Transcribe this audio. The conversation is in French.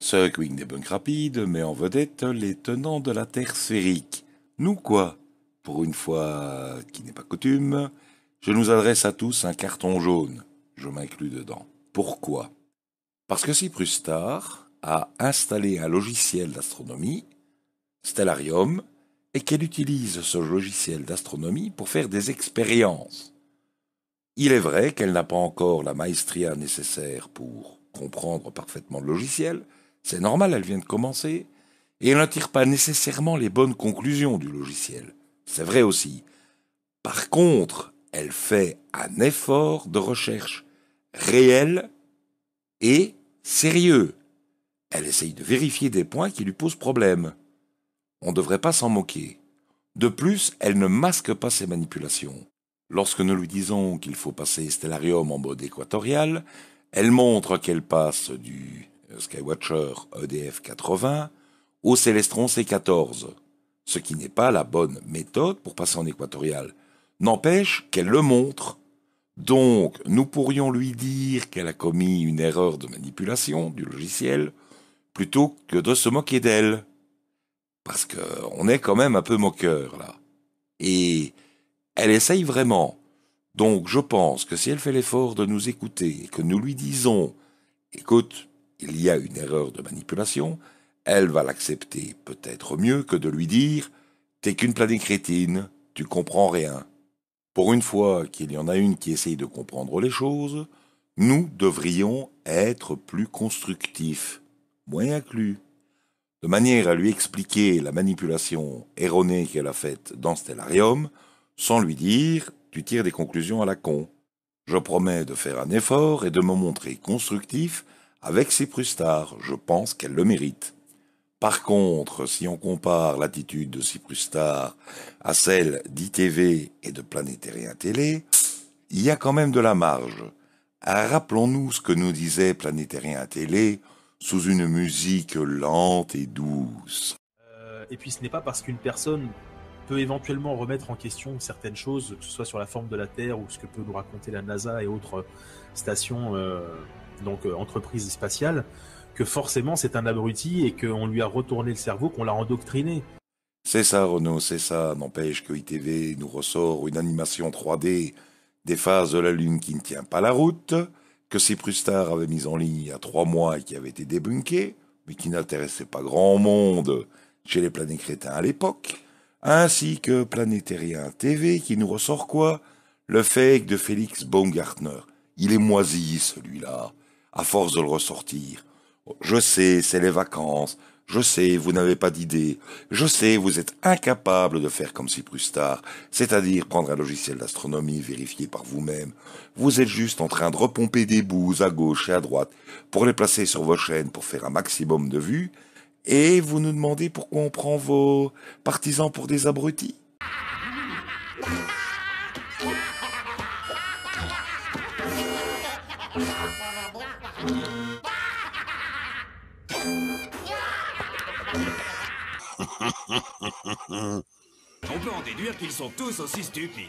Ce Quick Debunk rapide met en vedette les tenants de la Terre sphérique. Nous quoi? Pour une fois qui n'est pas coutume, je nous adresse à tous un carton jaune. Je m'inclus dedans. Pourquoi? Parce que Cyprus Star a installé un logiciel d'astronomie, Stellarium, et qu'elle utilise ce logiciel d'astronomie pour faire des expériences. Il est vrai qu'elle n'a pas encore la maestria nécessaire pour comprendre parfaitement le logiciel, c'est normal, elle vient de commencer, et elle ne tire pas nécessairement les bonnes conclusions du logiciel. C'est vrai aussi. Par contre, elle fait un effort de recherche réel et sérieux. Elle essaye de vérifier des points qui lui posent problème. On ne devrait pas s'en moquer. De plus, elle ne masque pas ses manipulations. Lorsque nous lui disons qu'il faut passer Stellarium en mode équatorial, elle montre qu'elle passe du Skywatcher EDF 80 au Celestron C14, ce qui n'est pas la bonne méthode pour passer en équatorial. N'empêche qu'elle le montre. Donc, nous pourrions lui dire qu'elle a commis une erreur de manipulation du logiciel, plutôt que de se moquer d'elle. Parce qu'on est quand même un peu moqueur, là. Et elle essaye vraiment. Donc, je pense que si elle fait l'effort de nous écouter et que nous lui disons « Écoute, il y a une erreur de manipulation », elle va l'accepter peut-être mieux que de lui dire « T'es qu'une planète crétine, tu comprends rien ». Pour une fois qu'il y en a une qui essaye de comprendre les choses, nous devrions être plus constructifs, moins inclus, de manière à lui expliquer la manipulation erronée qu'elle a faite dans Stellarium, sans lui dire « tu tires des conclusions à la con ». Je promets de faire un effort et de me montrer constructif avec Cyprus Star, je pense qu'elle le mérite. Par contre, si on compare l'attitude de Cyprus Star à celle d'ITV et de Planétérien Télé, il y a quand même de la marge. Rappelons-nous ce que nous disait Planétérien Télé sous une musique lente et douce. Et puis ce n'est pas parce qu'une personne peut éventuellement remettre en question certaines choses, que ce soit sur la forme de la Terre ou ce que peut nous raconter la NASA et autres stations, entreprises spatiales, que forcément c'est un abruti et qu'on lui a retourné le cerveau, qu'on l'a endoctriné. C'est ça, Renaud, c'est ça. N'empêche que ITV nous ressort une animation 3D des phases de la Lune qui ne tient pas la route, que Cyprus Star avait mise en ligne il y a 3 mois et qui avait été débunkée, mais qui n'intéressait pas grand monde chez les planètes crétins à l'époque, ainsi que Planétérien TV qui nous ressort quoi? Le fake de Félix Baumgartner. Il est moisi, celui-là, à force de le ressortir. Je sais, c'est les vacances. Je sais, vous n'avez pas d'idée. Je sais, vous êtes incapable de faire comme Cyprus Star, c'est-à-dire prendre un logiciel d'astronomie vérifié par vous-même. Vous êtes juste en train de repomper des bouts à gauche et à droite pour les placer sur vos chaînes pour faire un maximum de vues, et vous nous demandez pourquoi on prend vos partisans pour des abrutis. On peut en déduire qu'ils sont tous aussi stupides.